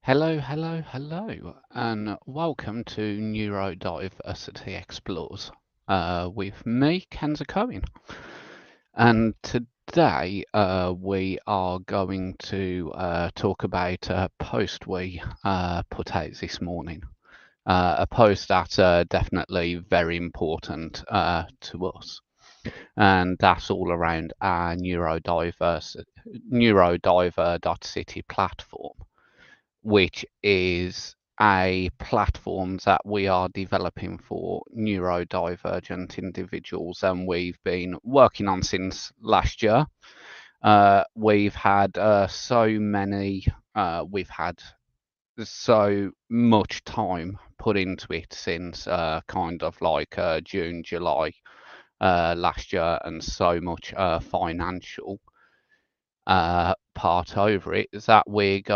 Hello, and welcome to NeurodiverCity Explores with me, Kenza Cohen. And today we are going to talk about a post we put out this morning. A post that's definitely very important to us, and that's all around our Neurodiver.City platform, which is a platform that we are developing for neurodivergent individuals, and we've been working on since last year. We've had we've had so much time put into it since kind of like June, July last year, and so much financial part over it that we've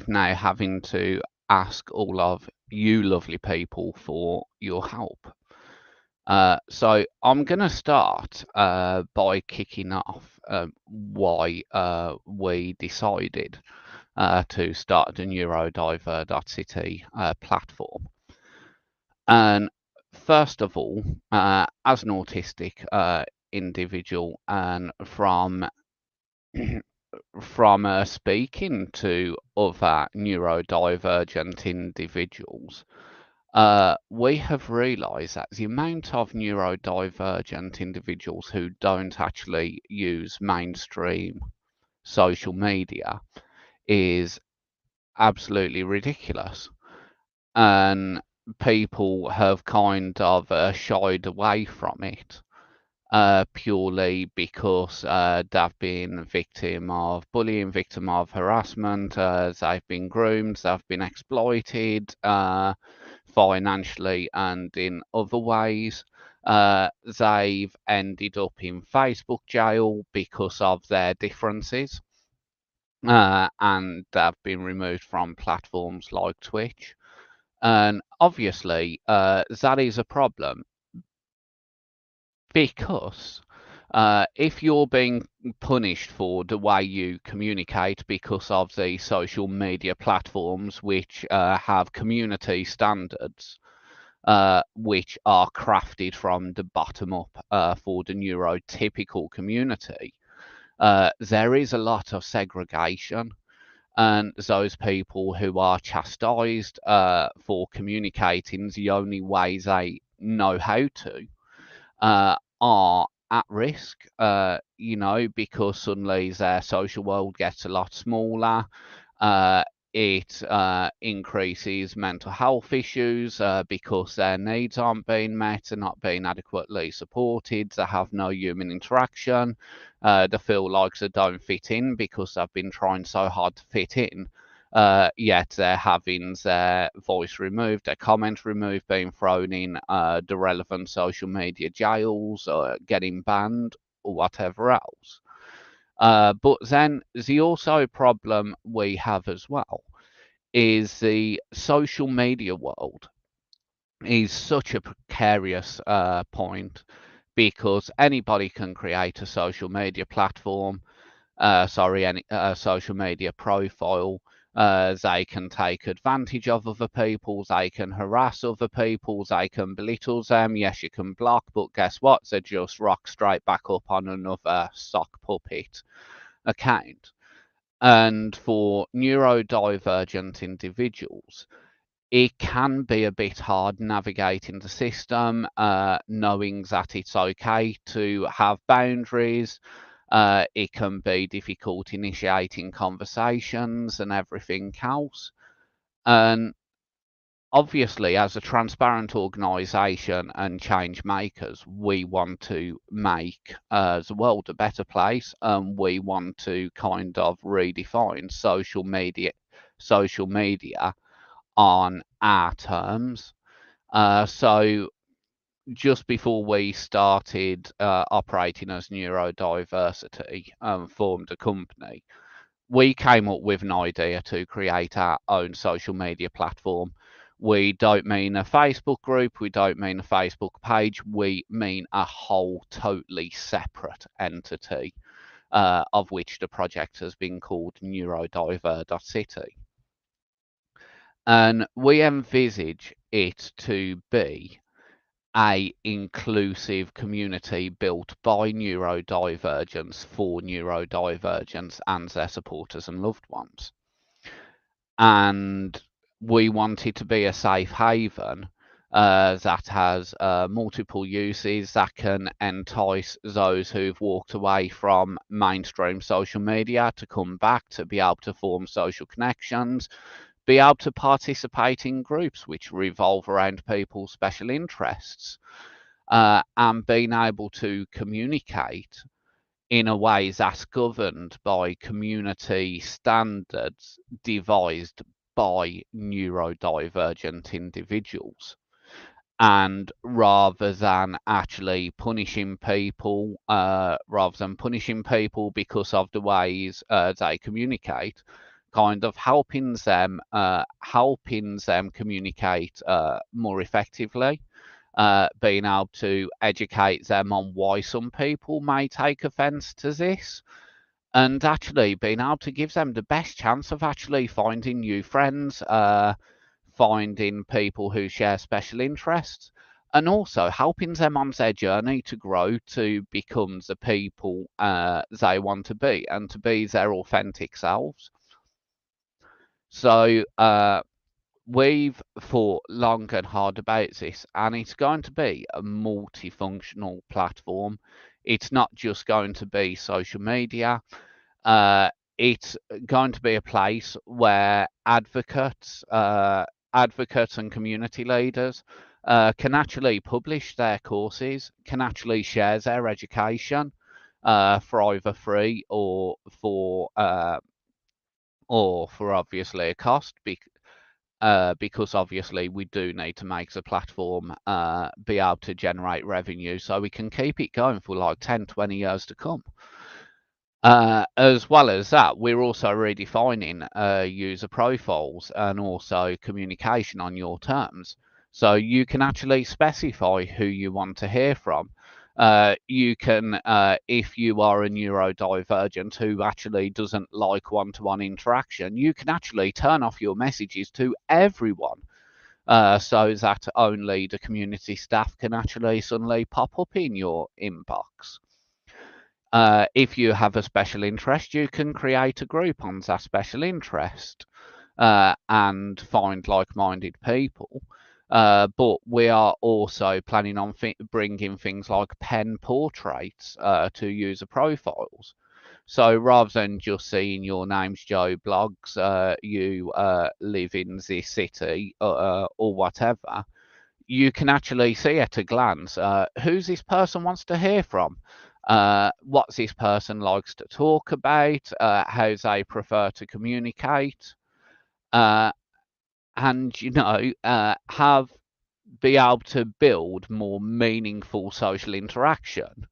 now having to ask all of you lovely people for your help. So I'm going to start by kicking off why we decided to start the Neurodiver.City platform. And first of all, as an autistic individual, and from speaking to other neurodivergent individuals, we have realized that the amount of neurodivergent individuals who don't actually use mainstream social media is absolutely ridiculous. And people have kind of shied away from it. Purely because they've been victim of bullying, victim of harassment, they've been groomed, they've been exploited financially and in other ways. They've ended up in Facebook jail because of their differences, and they've been removed from platforms like Twitch. And obviously, that is a problem because if you're being punished for the way you communicate because of the social media platforms which have community standards, which are crafted from the bottom up for the neurotypical community, there is a lot of segregation. And those people who are chastised for communicating the only way they know how to are at risk, because suddenly their social world gets a lot smaller. It increases mental health issues because their needs aren't being met and not being adequately supported. They have no human interaction. They feel like they don't fit in because they've been trying so hard to fit in. Yet they're having their voice removed, their comment removed, being thrown in the relevant social media jails, or getting banned, or whatever else. But then the also problem we have as well is the social media world is such a precarious point because anybody can create a social media platform, any social media profile. They can take advantage of other people, they can harass other people, they can belittle them. Yes, you can block, but guess what? They just rock straight back up on another sock puppet account. And for neurodivergent individuals, it can be a bit hard navigating the system, knowing that it's okay to have boundaries. It can be difficult initiating conversations and everything else. And obviously, as a transparent organisation and change makers, we want to make the world a better place, and we want to kind of redefine social media on our terms. So just before we started operating as Neurodiversity, formed a company, we came up with an idea to create our own social media platform. We don't mean a Facebook group, we don't mean a Facebook page, we mean a whole totally separate entity. of which the project has been called Neurodiver.City. And we envisage it to be a inclusive community built by neurodivergents for neurodivergents and their supporters and loved ones. And we want it to be a safe haven that has multiple uses that can entice those who've walked away from mainstream social media to come back, to be able to form social connections, be able to participate in groups which revolve around people's special interests, and being able to communicate in a way that's governed by community standards devised by neurodivergent individuals. And rather than actually punishing people, because of the ways they communicate, kind of helping them communicate more effectively, being able to educate them on why some people may take offence to this, and actually being able to give them the best chance of actually finding new friends, finding people who share special interests, and also helping them on their journey to grow to become the people they want to be and to be their authentic selves. So we've thought long and hard about this, and it's going to be a multifunctional platform. It's not just going to be social media. It's going to be a place where advocates and community leaders can actually publish their courses, can actually share their education for either free or for obviously a cost. Because obviously we do need to make the platform be able to generate revenue so we can keep it going for like 10, 20 years to come. As well as that, we're also redefining user profiles and also communication on your terms. So you can actually specify who you want to hear from. You can, if you are a neurodivergent who actually doesn't like one-to-one interaction, you can actually turn off your messages to everyone, so that only the community staff can actually suddenly pop up in your inbox. If you have a special interest, you can create a group on that special interest and find like-minded people. But we are also planning on bringing things like pen portraits to user profiles. So rather than just seeing your name's Joe blogs, you live in this city or whatever, you can actually see at a glance who's this person wants to hear from, what this person likes to talk about, how they prefer to communicate, and be able to build more meaningful social interaction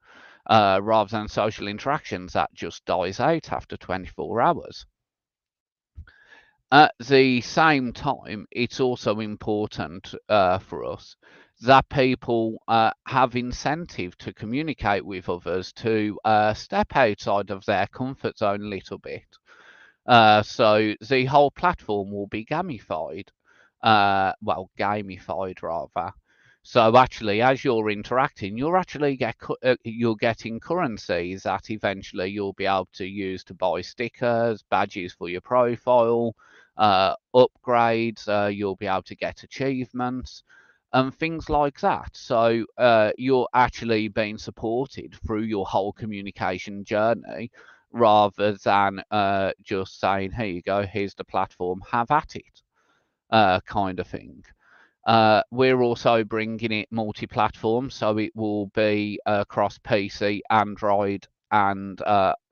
rather than social interactions that just dies out after 24 hours. At the same time, it's also important for us that people have incentive to communicate with others, to step outside of their comfort zone a little bit. So the whole platform will be gamified. Well, gamified rather. So actually, as you're interacting, you're getting currencies that eventually you'll be able to use to buy stickers, badges for your profile, upgrades. You'll be able to get achievements and things like that. So you're actually being supported through your whole communication journey, rather than just saying, "Here you go, here's the platform, have at it," kind of thing. We're also bringing it multi-platform, so it will be across PC, Android, and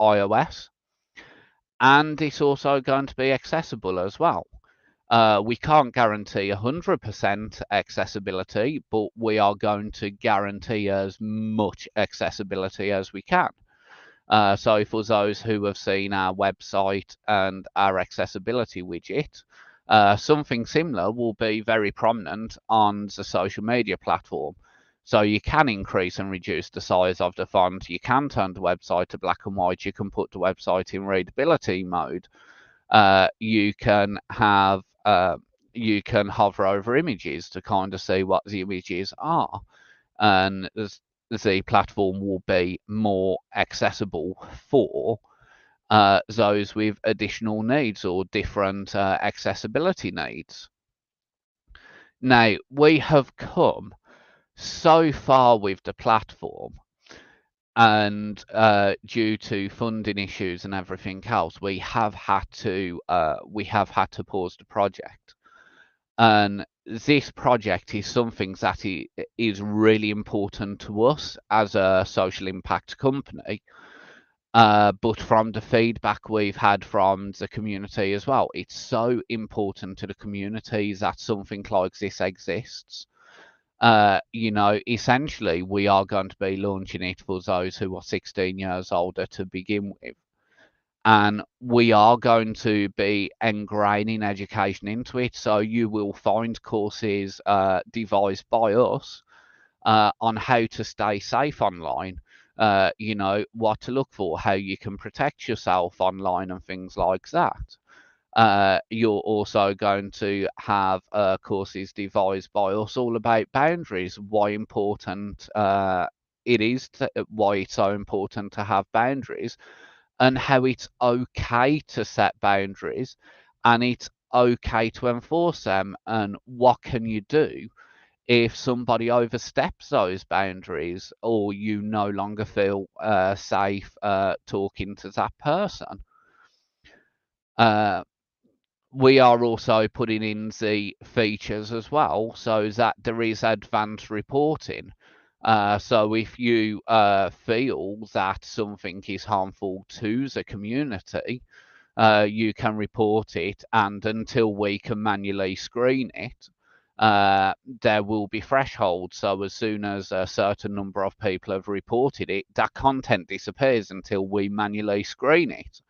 iOS. And it's also going to be accessible as well. We can't guarantee 100% accessibility, but we are going to guarantee as much accessibility as we can. So for those who have seen our website and our accessibility widget, something similar will be very prominent on the social media platform. So you can increase and reduce the size of the font. You can turn the website to black and white. You can put the website in readability mode. You can have you can hover over images to kind of see what the images are, and the platform will be more accessible for those with additional needs or different accessibility needs. Now, we have come so far with the platform, and due to funding issues and everything else, we have had to pause the project. And this project is something that is really important to us as a social impact company. But from the feedback we've had from the community as well, it's so important to the community that something like this exists. Essentially, we are going to be launching it for those who are 16 years older to begin with. And we are going to be ingraining education into it. So you will find courses devised by us on how to stay safe online, what to look for, how you can protect yourself online and things like that. You're also going to have courses devised by us all about boundaries, why why it's so important to have boundaries, and how it's okay to set boundaries, and it's okay to enforce them, and what can you do if somebody oversteps those boundaries, or you no longer feel safe talking to that person. Uh, we are also putting in the features as well so that there is advanced reporting. So if you feel that something is harmful to the community, you can report it, and until we can manually screen it, there will be thresholds. So as soon as a certain number of people have reported it, that content disappears until we manually screen it.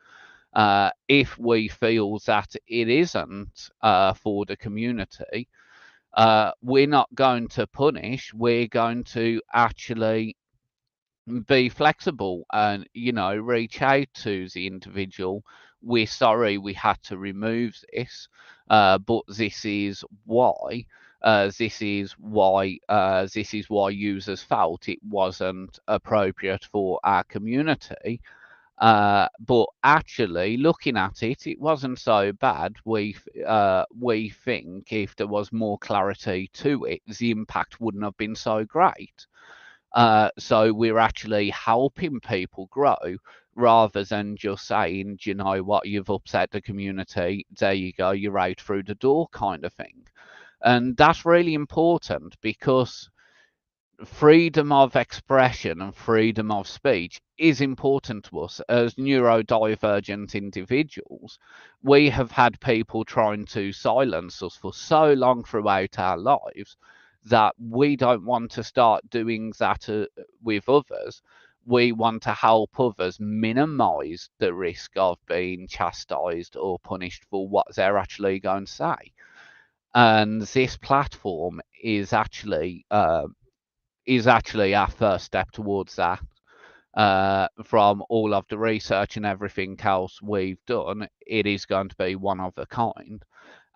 If we feel that it isn't for the community, we're not going to punish. We're going to actually be flexible and reach out to the individual. We're sorry we had to remove this, but this is why users felt it wasn't appropriate for our community. But actually, looking at it, it wasn't so bad. We think if there was more clarity to it, the impact wouldn't have been so great. So we're actually helping people grow rather than just saying, do you know what, you've upset the community, there you go, you're out through the door kind of thing. And that's really important because freedom of expression and freedom of speech is important to us as neurodivergent individuals. We have had people trying to silence us for so long throughout our lives that we don't want to start doing that with others. We want to help others minimize the risk of being chastised or punished for what they're actually going to say. And this platform is actually our first step towards that. From all of the research and everything else we've done, it is going to be one of a kind.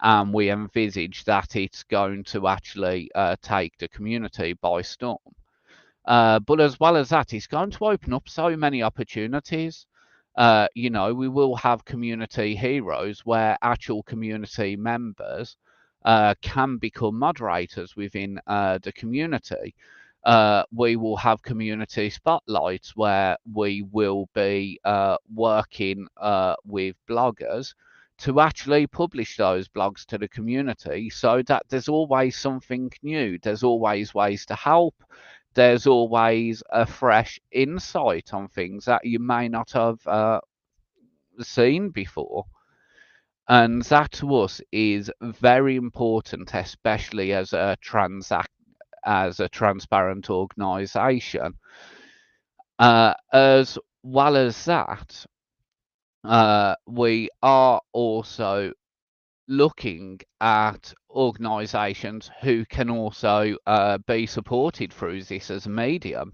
And we envisage that it's going to actually take the community by storm. But as well as that, it's going to open up so many opportunities. We will have community heroes where actual community members can become moderators within the community. We will have community spotlights where we will be working with bloggers to actually publish those blogs to the community so that there's always something new. There's always ways to help. There's always a fresh insight on things that you may not have seen before. And that to us is very important, especially as a transparent organization. As well as that, we are also looking at organisations who can also be supported through this as a medium,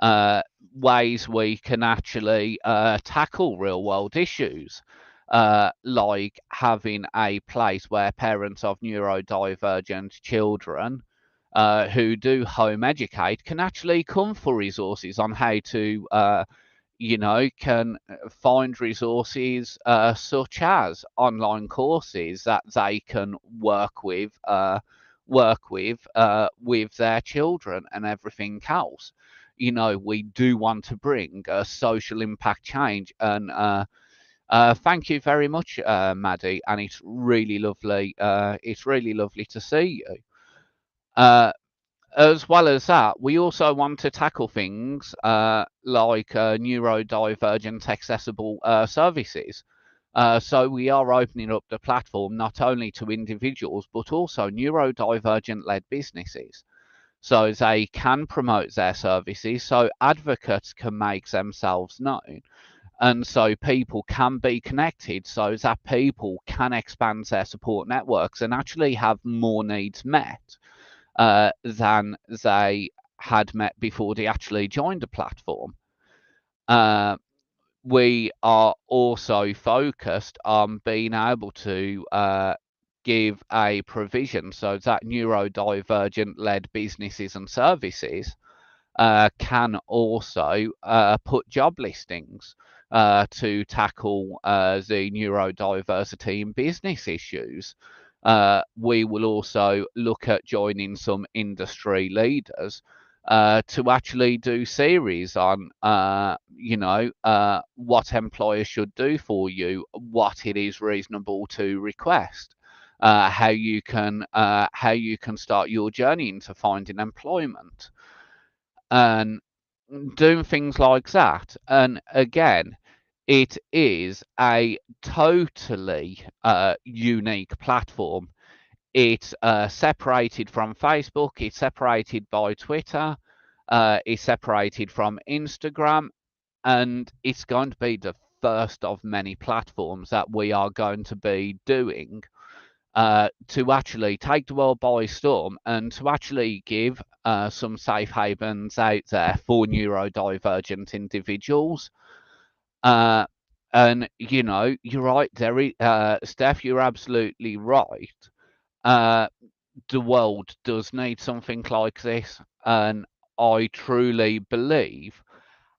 uh, ways we can actually tackle real world issues, like having a place where parents of neurodivergent children who do home educate can actually come for resources on how to can find resources such as online courses that they can work with their children and everything else. We do want to bring a social impact change, and thank you very much, Maddie, and it's really lovely. It's really lovely to see you. Uh, as well as that, we also want to tackle things like neurodivergent accessible services. So we are opening up the platform not only to individuals but also neurodivergent led businesses. So they can promote their services, so advocates can make themselves known, and so people can be connected, so that people can expand their support networks and actually have more needs met than they had met before they actually joined the platform. Uh, we are also focused on being able to give a provision so that neurodivergent led businesses and services can also put job listings to tackle the neurodiversity in business issues. We will also look at joining some industry leaders to actually do series on, what employers should do for you, what it is reasonable to request, how you can start your journey into finding employment, and doing things like that. And again, it is a totally unique platform. It's separated from Facebook, it's separated by Twitter, it's separated from Instagram, and it's going to be the first of many platforms that we are going to be doing to actually take the world by storm and to actually give some safe havens out there for neurodivergent individuals. Uh, and you're right, Steph, you're absolutely right. Uh, the world does need something like this, and I truly believe,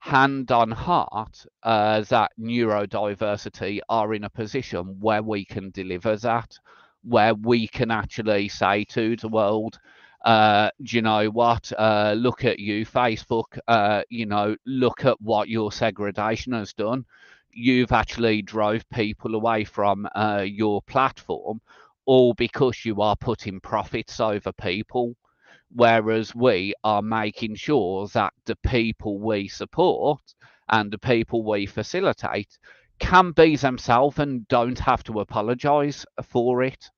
hand on heart, that neurodiversity are in a position where we can deliver that, where we can actually say to the world, do you know what? Look at you, Facebook. Look at what your segregation has done. You've actually drove people away from your platform, all because you are putting profits over people, whereas we are making sure that the people we support and the people we facilitate can be themselves and don't have to apologize for it,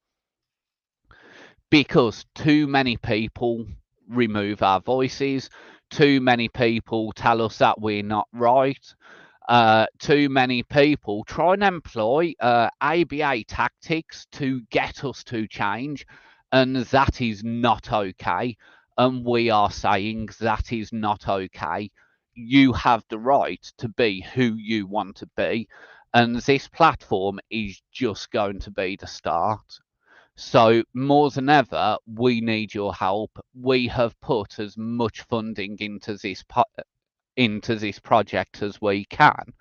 because too many people remove our voices, too many people tell us that we're not right, too many people try and employ ABA tactics to get us to change, and that is not okay. And we are saying that is not okay. You have the right to be who you want to be, and this platform is just going to be the start. So more than ever, we need your help. We have put as much funding into this project as we can,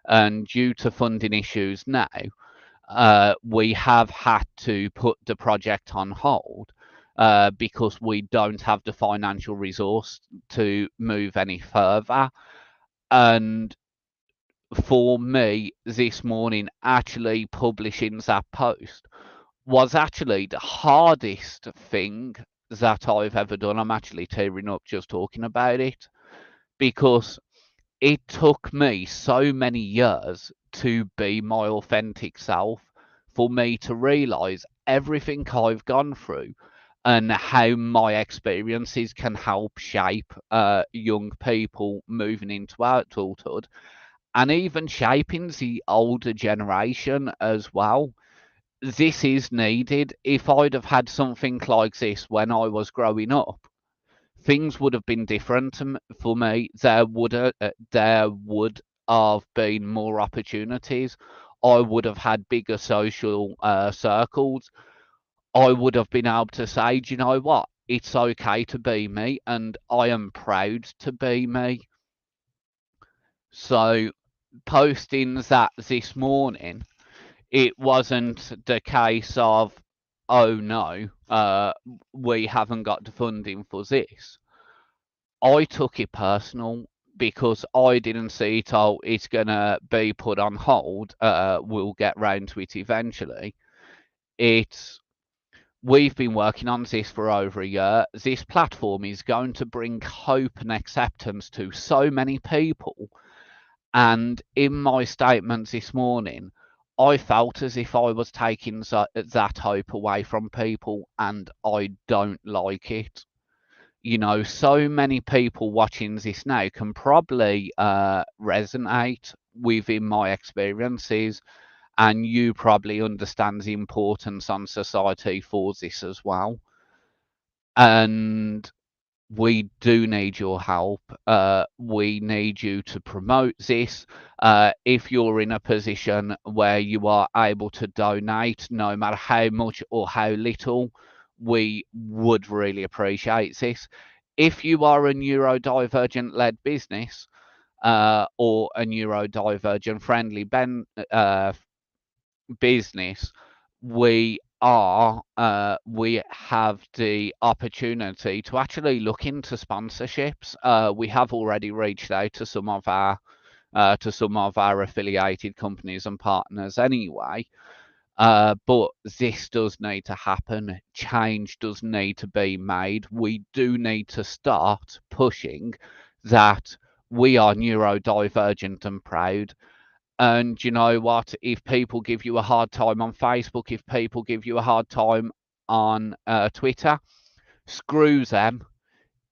and due to funding issues now, we have had to put the project on hold because we don't have the financial resource to move any further. And for me, this morning, actually publishing that post was actually the hardest thing that I've ever done. I'm actually tearing up just talking about it, because it took me so many years to be my authentic self, for me to realize everything I've gone through and how my experiences can help shape young people moving into adulthood, and even shaping the older generation as well. this is needed. If I'd have had something like this when I was growing up, things would have been different for me. There would have been more opportunities. I would have had bigger social circles. I would have been able to say, do you know what? It's okay to be me, and I am proud to be me. So, posting that this morning, it wasn't the case of, oh no, we haven't got the funding for this. I took it personal because I didn't see it. Oh, it's gonna be put on hold. We'll get round to it eventually. It's We've been working on this for over a year. This platform is going to bring hope and acceptance to so many people. And in my statements this morning, I felt as if I was taking that hope away from people, and I don't like it. So many people watching this now can probably resonate within my experiences, and you probably understand the importance on society for this as well. And we do need your help. We need you to promote this. If you're in a position where you are able to donate, no matter how much or how little, we would really appreciate this. If you are a neurodivergent led business, or a neurodivergent friendly business, we have the opportunity to actually look into sponsorships. We have already reached out to some of our affiliated companies and partners anyway. But this does need to happen. Change does need to be made. We do need to start pushing that we are neurodivergent and proud. And you know what? If people give you a hard time on Facebook, if people give you a hard time on Twitter, screw them.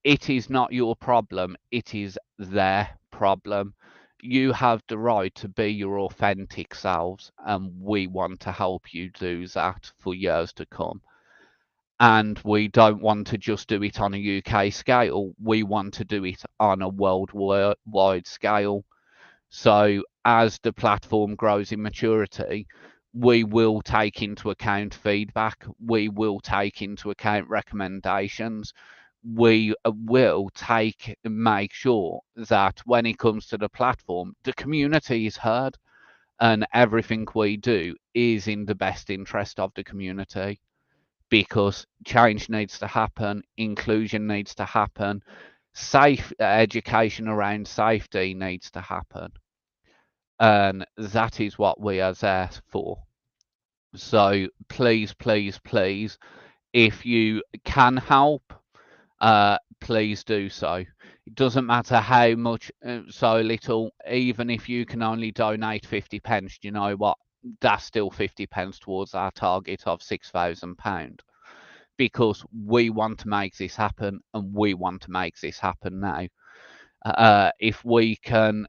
It is not your problem, it is their problem. You have the right to be your authentic selves, and we want to help you do that for years to come. And we don't want to just do it on a UK scale, we want to do it on a worldwide scale. So as the platform grows in maturity, we will take into account feedback, we will take into account recommendations, we will make sure that when it comes to the platform, the community is heard, and everything we do is in the best interest of the community, because change needs to happen, inclusion needs to happen, safe education around safety needs to happen, and that is what we are there for. So please, please, please, if you can help, please do so. It doesn't matter how much, so little, even if you can only donate 50p, you know what? That's still 50p towards our target of £6,000, because we want to make this happen, and we want to make this happen now. If we can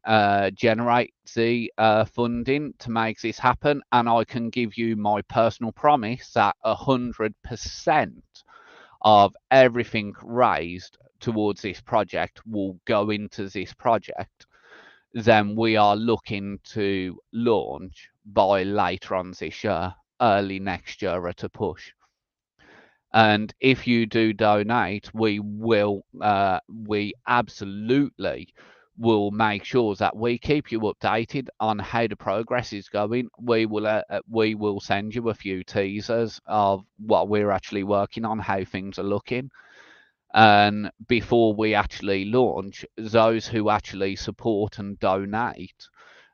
generate the funding to make this happen, and I can give you my personal promise that 100% of everything raised towards this project will go into this project, then we are looking to launch by later on this year, early next year at a push. And if you do donate, we absolutely will make sure that we keep you updated on how the progress is going. We will send you a few teasers of what we're actually working on, how things are looking. And before we actually launch, those who actually support and donate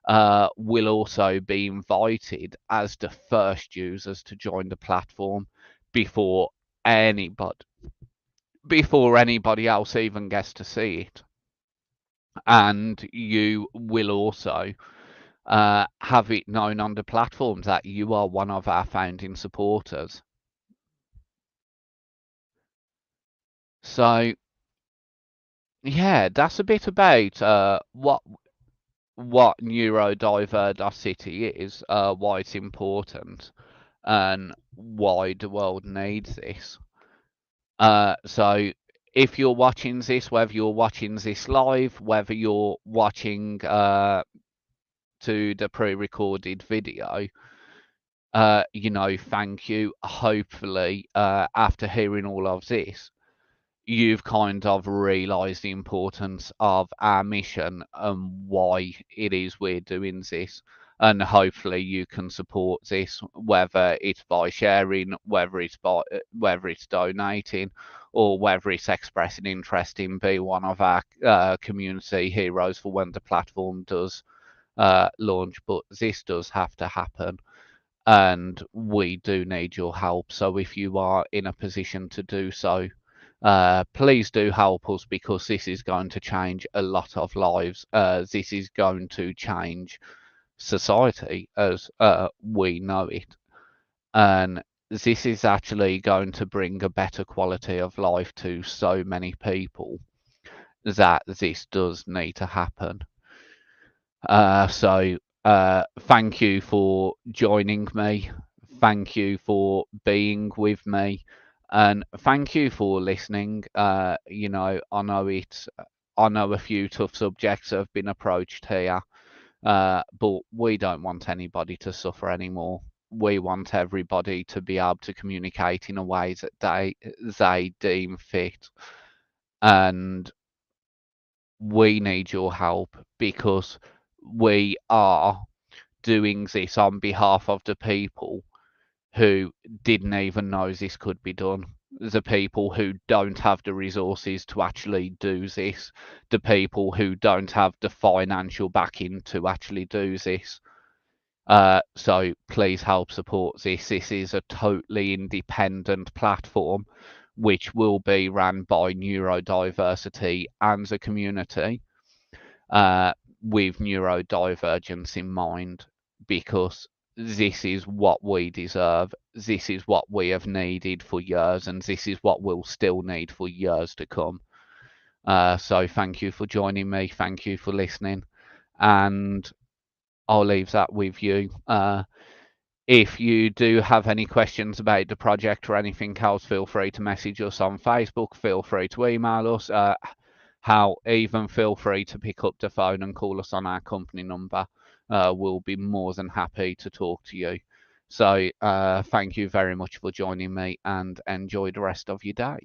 will also be invited as the first users to join the platform before anybody before anybody else even gets to see it. And you will also have it known on the platform that you are one of our founding supporters. So yeah, that's a bit about what Neurodiver.City is, why it's important. and why the world needs this. So if you're watching this, whether you're watching this live, whether you're watching to the pre-recorded video, thank you. Hopefully, after hearing all of this, you've kind of realized the importance of our mission and why it is we're doing this. And hopefully you can support this, whether it's by sharing, whether it's donating, or whether it's expressing interest in be one of our community heroes for when the platform does launch. But this does have to happen, and we do need your help. So if you are in a position to do so, please do help us, because this is going to change a lot of lives. This is going to change society as we know it. And this is actually going to bring a better quality of life to so many people that this does need to happen. So thank you for joining me. Thank you for being with me, and thank you for listening. I know a few tough subjects have been approached here, but we don't want anybody to suffer anymore. We want everybody to be able to communicate in a way that they deem fit, and we need your help, because we are doing this on behalf of the people who didn't even know this could be done. The people who don't have the resources to actually do this, the people who don't have the financial backing to actually do this. So please help support this. This is a totally independent platform which will be run by neurodiversity and the community, uh, with neurodivergence in mind, because this is what we deserve. This is what we have needed for years, and this is what we'll still need for years to come. So thank you for joining me. Thank you for listening. And I'll leave that with you. If you do have any questions about the project or anything else, feel free to message us on Facebook. Feel free to email us. Even feel free to pick up the phone and call us on our company number. We'll be more than happy to talk to you. So thank you very much for joining me, and enjoy the rest of your day.